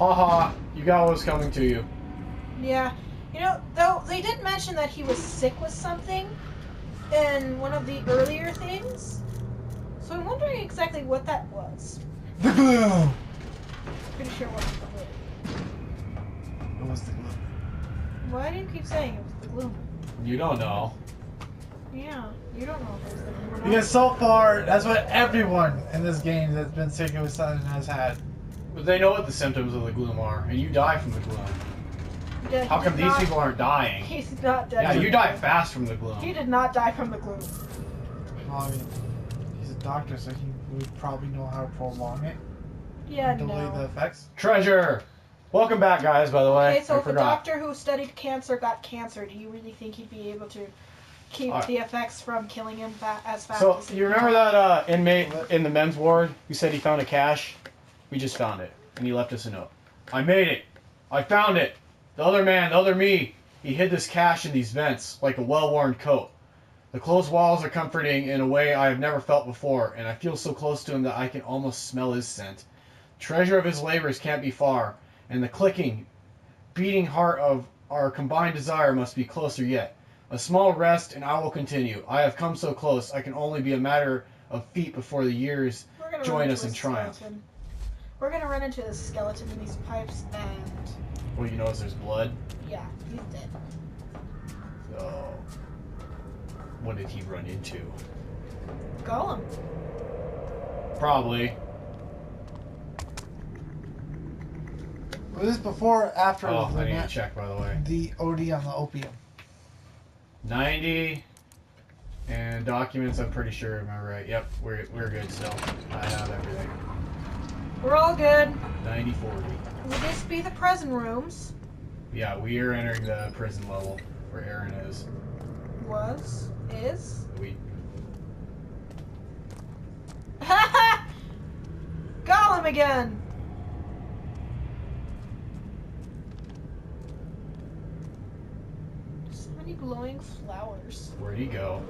Haha, you got what was coming to you. Yeah. You know, though, they did mention that he was sick with something in one of the earlier things. So I'm wondering exactly what that was. The glue! Pretty sure it wasn't the glue. It was the glue. Why do you keep saying it was the glue? You don't know. Yeah, you don't know if it was the glue or not. Because so far, that's what everyone in this game that's been sick with something has had. But they know what the symptoms of the gloom are, and you die from the gloom. Yeah, How come these people aren't dying? He's not dead. Yeah, you die fast from the gloom. He did not die from the glue. Well, I mean, he's a doctor, so he would probably know how to prolong it. Yeah, and delay the effects. Treasure! Welcome back, guys, by the way. Okay, so I if a forgot. doctor who studied cancer got cancer, do you really think he'd be able to keep the effects from killing him as fast So, as he you remember that inmate in the men's ward who said he found a cache? We just found it, and he left us a note. I made it! I found it! The other man, the other me, he hid this cache in these vents, like a well-worn coat. The closed walls are comforting in a way I have never felt before, and I feel so close to him that I can almost smell his scent. Treasure of his labors can't be far, and the clicking, beating heart of our combined desire must be closer yet. A small rest, and I will continue. I have come so close, I can only be a matter of feet before the years join us in triumph. Skeleton. We're gonna run into the skeleton in these pipes, and... Well, you notice there's blood? Yeah, he's dead. So... What did he run into? Golem. Probably. Was this before or after Oh, I need the to check, by the way. OD on the opium? 90. And documents, I'm pretty sure, am I right? Yep, we're good still. I have everything. We're all good. 90-40. Would this be the prison rooms? Yeah, we are entering the prison level where Erin is. Is? We... Golem again! So many glowing flowers. Where'd he go?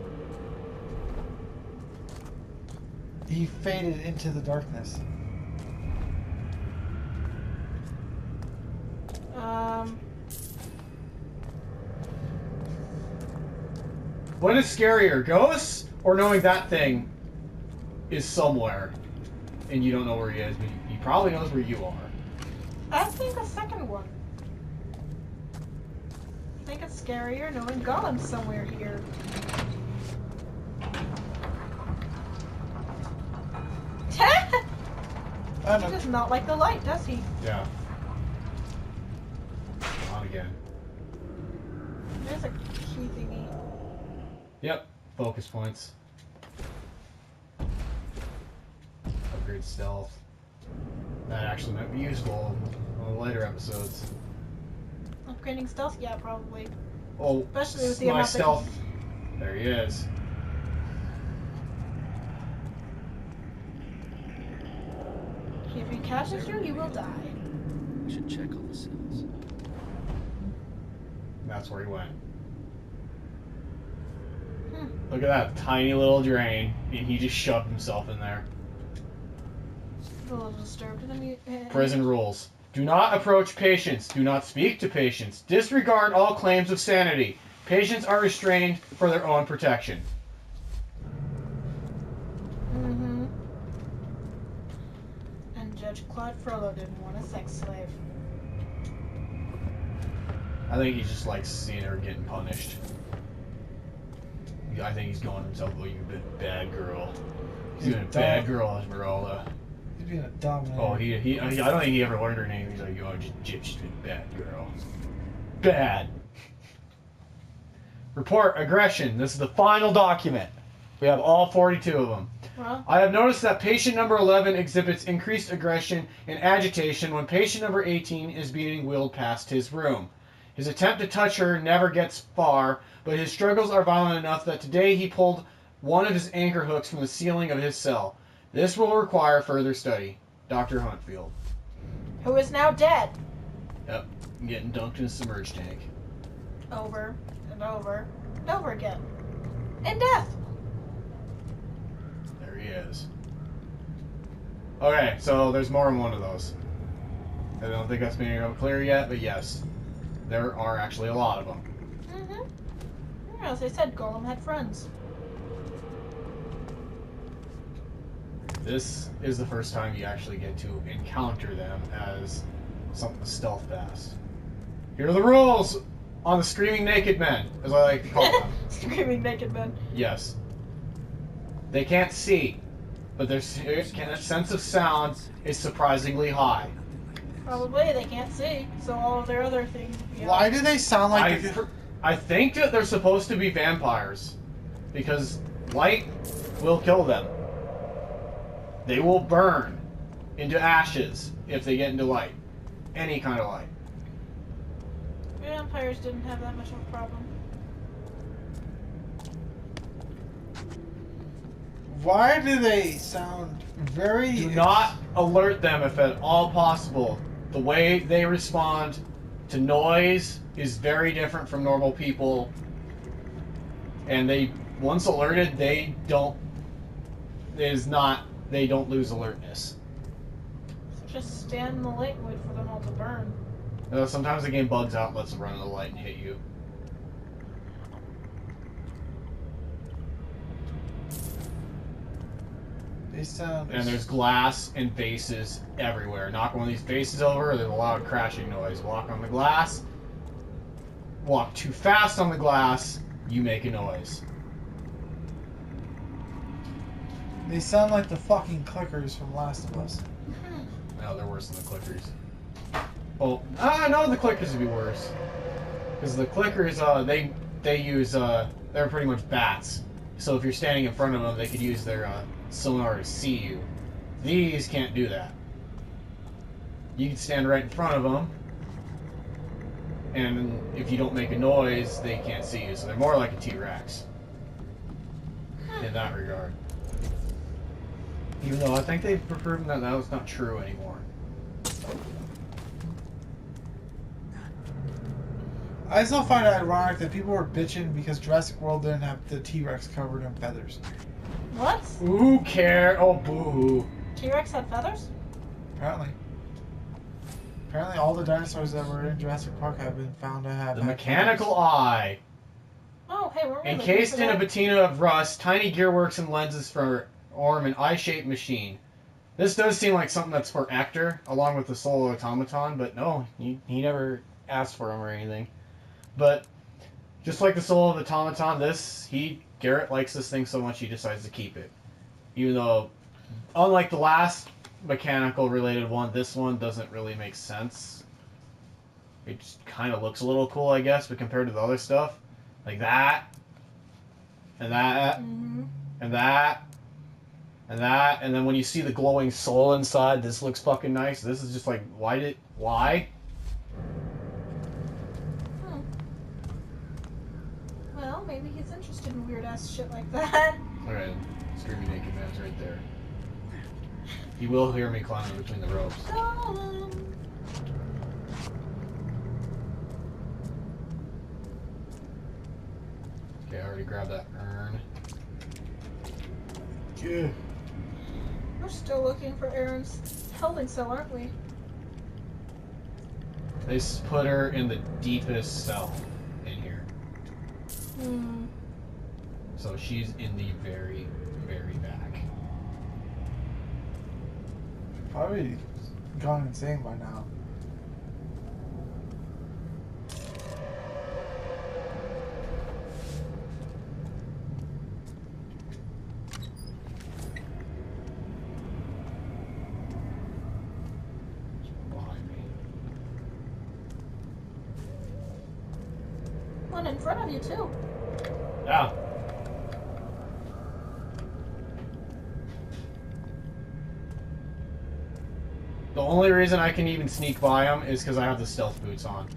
He faded into the darkness. What is scarier, ghosts or knowing that thing is somewhere and you don't know where he is, but he probably knows where you are? I think the second one. I think it's scarier knowing Golem's somewhere here. He does not like the light, does he? Yeah. On again. There's a key thingy. Yep. Focus points. Upgrade stealth. That actually might be useful on the later episodes. Upgrading stealth? Yeah, probably. Oh, especially with the my amount stealth. There he is. If he catches you, you will die. We should check all the cells. That's where he went. Look at that tiny little drain, and he just shoved himself in there. A little disturbed. Prison rules. Do not approach patients. Do not speak to patients. Disregard all claims of sanity. Patients are restrained for their own protection. And Judge Claude Frollo didn't want a sex slave. I think he just likes seeing her getting punished. I think he's going to himself, oh, you bad girl. He's doing a bad girl, Esmeralda. He's being a dominator. Oh, I don't think he ever learned her name. He's like, oh, she's been a bad girl. Bad. Report aggression. This is the final document. We have all 42 of them. Well, I have noticed that patient number 11 exhibits increased aggression and agitation when patient number 18 is being wheeled past his room. His attempt to touch her never gets far, but his struggles are violent enough that today he pulled one of his anchor hooks from the ceiling of his cell. This will require further study. Dr. Huntfield. who is now dead. Yep, getting dunked in a submerged tank. Over and over and over again. And death. There he is. Okay, so there's more than one of those. I don't think that's being real clear yet, but yes, there are actually a lot of them. Mm-hmm. As I said, Golem had friends. This is the first time you actually get to encounter them as something stealth fast. Here are the rules on the Screaming Naked Men, as I like to call them. Screaming naked men. Yes. They can't see, but their sense of sound is surprisingly high. Probably they can't see, so all of their other things. Why do they sound like I think that they're supposed to be vampires, because light will kill them. They will burn into ashes if they get into light. Any kind of light. Vampires didn't have that much of a problem. Why do they sound very... Do not alert them if at all possible. The way they respond to noise is very different from normal people. And they, once alerted, they don't lose alertness. So just stand in the light and wait for them all to burn. Sometimes the game bugs out and lets them run in the light and hit you. They sound... And there's glass and vases everywhere. Knock one of these vases over, there's a loud crashing noise. Walk on the glass. Walk too fast on the glass, you make a noise. They sound like the fucking clickers from Last of Us. No, they're worse than the clickers. Well, no, the clickers would be worse. Because the clickers, they use, they're pretty much bats. So if you're standing in front of them, they could use their sonar to see you. These can't do that. You can stand right in front of them, and if you don't make a noise, they can't see you. So they're more like a T-Rex in that regard. Even though I think they've proven that was not true anymore. I still find it ironic that people were bitching because Jurassic World didn't have the T-Rex covered in feathers. What? Who cares? Oh, boo. T-Rex had feathers? Apparently. Apparently all the dinosaurs that were in Jurassic Park have been found to have... The mechanical eye. Oh, hey, we're really Encased in a patina of rust, tiny gearworks and lenses form an eye-shaped machine. This does seem like something that's for Actor, along with the Soul Automaton, but no, he never asked for them or anything. But just like the Soul of Automaton, Garrett likes this thing so much he decides to keep it. Even though, unlike the last mechanical related one, this one doesn't really make sense. It just kind of looks a little cool, I guess, but compared to the other stuff, like that, and that, and that, and that, and then when you see the glowing soul inside, this looks fucking nice. This is just like, why? Well, maybe he's interested in weird ass shit like that. Alright, Screaming Naked Man's right there. He will hear me climbing between the ropes. Okay, I already grabbed that urn. Yeah. We're still looking for Erin's holding cell, aren't we? They put her in the deepest cell in here. So she's in the very, very back. Probably gone insane by now. Behind me. One in front of you, too. Yeah. The only reason I can even sneak by them is because I have the stealth boots on.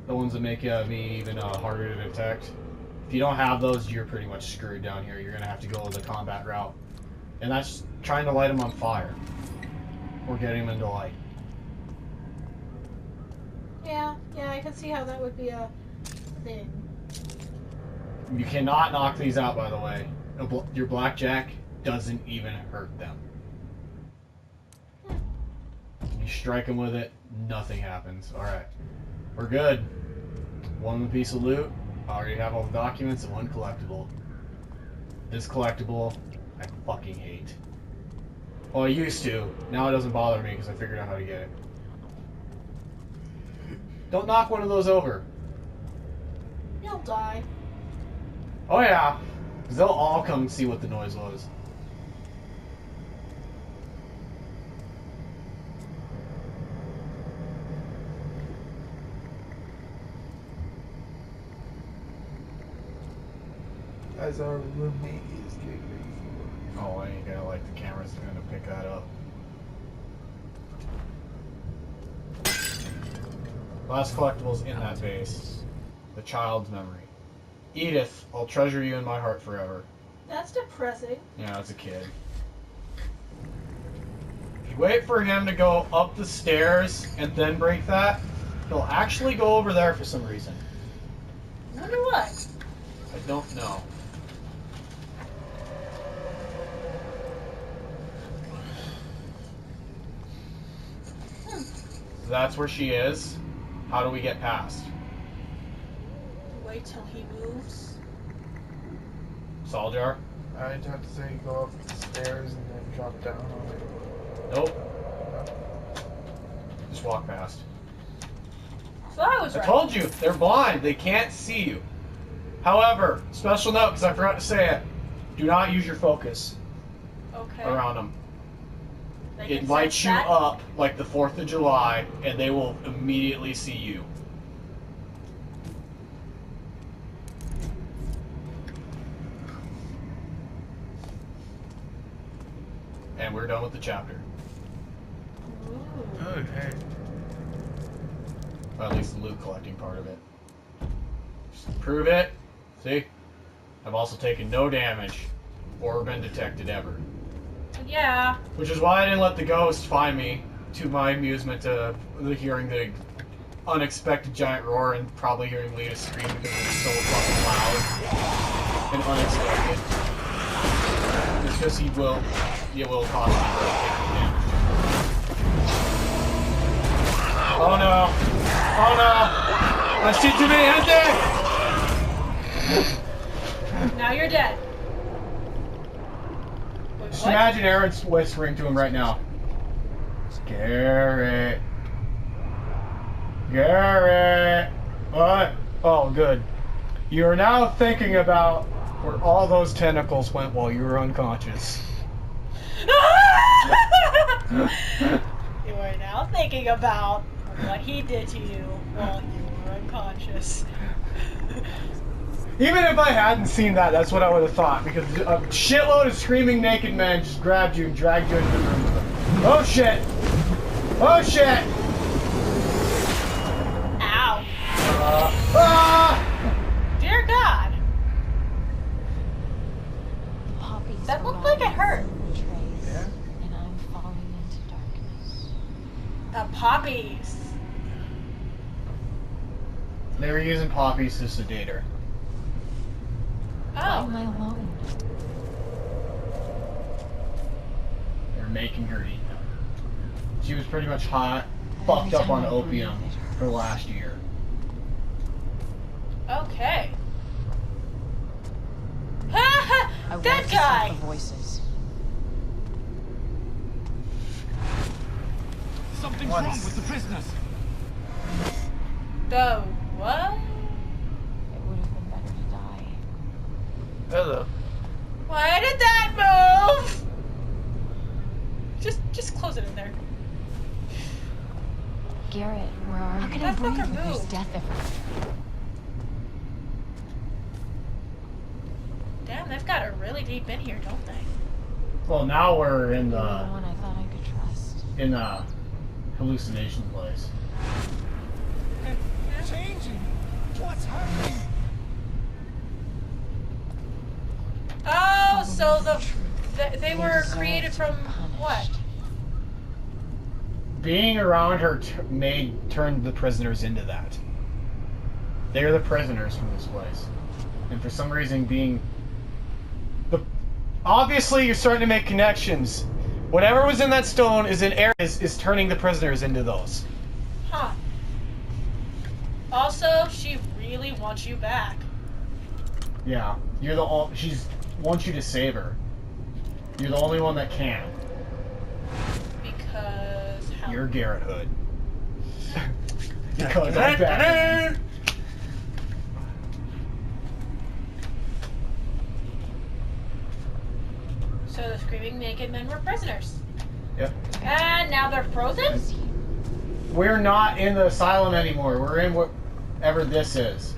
The ones that make me even harder to detect. If you don't have those, you're pretty much screwed down here. You're going to have to go the combat route. And that's trying to light them on fire. Or getting them into light. Yeah, I can see how that would be a thing. You cannot knock these out, by the way. Your blackjack doesn't even hurt them. You strike him with it, nothing happens. Alright. We're good. One piece of loot. I already have all the documents and one collectible. This collectible, I fucking hate. Well, I used to. Now it doesn't bother me because I figured out how to get it. Don't knock one of those over. You'll die. Oh yeah. Because they'll all come and see what the noise was. As our roommate is getting ready for. Oh, I ain't gonna like the cameras are gonna pick that up. Last collectible's in that base. The child's memory. Edith, I'll treasure you in my heart forever. That's depressing. Yeah, as a kid. If you wait for him to go up the stairs and then break that, he'll actually go over there for some reason. I wonder what. I don't know. So that's where she is. How do we get past? Wait till he moves. Solgar? I'd have to say go up the stairs and then drop down on it. Nope. Just walk past. So I was I right. told you, they're blind. They can't see you. However, special note, because I forgot to say it, do not use your focus Okay. around them. They It can lights sense you that? up like the 4th of July, and they will immediately see you. And we're done with the chapter. Ooh. Okay. Or at least the loot collecting part of it. Just prove it. See? I've also taken no damage or been detected ever. Yeah. Which is why I didn't let the ghost find me, to my amusement, hearing the unexpected giant roar and probably hearing Lena scream because it was so fucking loud and unexpected. It's because it will cost me for taking damage. Oh no! Oh no! Let's shoot to me, gente! Now you're dead. Wait, Just what? imagine Erin's whispering to him right now. Garrett. Garrett. What? Oh, good. You are now thinking about where all those tentacles went while you were unconscious. You are now thinking about what he did to you while you were unconscious. Even if I hadn't seen that, that's what I would have thought, because a shitload of screaming naked men just grabbed you and dragged you into the room with them. Oh shit! Oh shit! Ow. Ah! Dear God. Poppies That looked like it hurt. Yeah? And I'm falling into darkness. The poppies. They were using poppies to sedate her. Why am Oh. I alone? They're making her eat them. She was pretty much hot, fucked up on opium for the last year. Okay. Ha ha! I That wanted to guy! stop the voices. Something's wrong with the prisoners. The what? It would have been better to die. Hello. Why did that move? Just close it in there. Garrett, where are you? How can I That breathe fucker when there's moved. death everywhere? Damn, they've got it really deep in here, don't they? Well, now we're in You're the the one I thought I could trust. Hallucination place. Changing. What's happening? Oh, so they were created from what? Being around her turned the prisoners into that. They're the prisoners from this place, and for some reason, obviously you're starting to make connections. Whatever was in that stone is in Erin is turning the prisoners into those. Huh. Also, she really wants you back. Yeah, you're the she wants you to save her. You're the only one that can. Because how? You're Garrett Hood. Because I'm Batman. So the screaming naked men were prisoners. Yep. And now they're frozen? We're not in the asylum anymore. We're in whatever this is.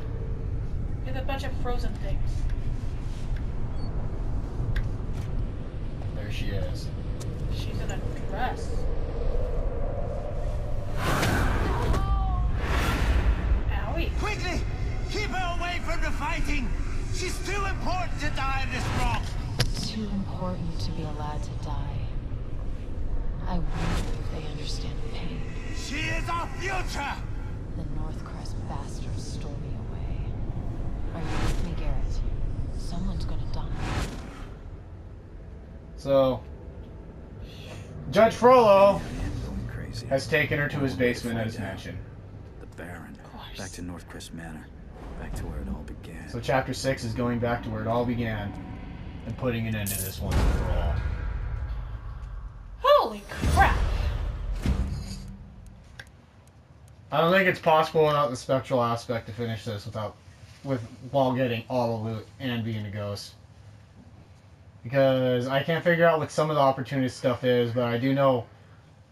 With a bunch of frozen things. There she is. She's in a dress. Owie. Quickly! Keep her away from the fighting! She's too important to die in this rock! Too important to be allowed to die. I wonder if they understand pain. She is our future! The Northcrest bastards stole me away. Are you with me, Garrett? Someone's gonna die. So, Judge Frollo Going crazy. has taken her to his basement at his mansion. The Baron. Back to Northcrest Manor. Back to where it all began. So Chapter 6 is going back to where it all began and putting an end to this once and for all. Holy crap. I don't think it's possible without the spectral aspect to finish this while getting all the loot and being a ghost. Because I can't figure out what some of the opportunity stuff is, but I do know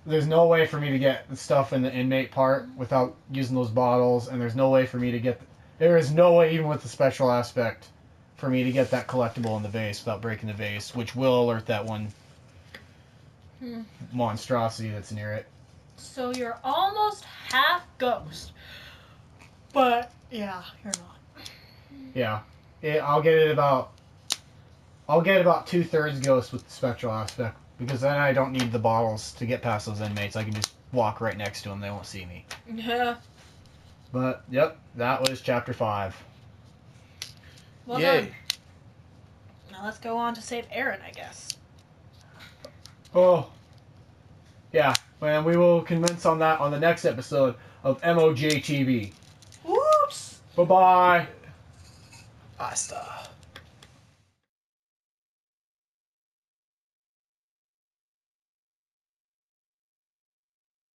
there's no way for me to get the stuff in the inmate part without using those bottles, and there's no way for me to get... There is no way, even with the special aspect, for me to get that collectible in the vase without breaking the vase, which will alert that one monstrosity that's near it. So you're almost half ghost. But, yeah, you're not. Yeah. I'll get about 2/3 ghost with the spectral aspect, because then I don't need the bottles to get past those inmates. I can just walk right next to them. They won't see me. Yeah. But, yep, that was Chapter 5. Well Yay. done. Now let's go on to save Erin, I guess. Oh. Yeah, and we will commence on that on the next episode of MOJTV. Whoops! Bye-bye. Basta.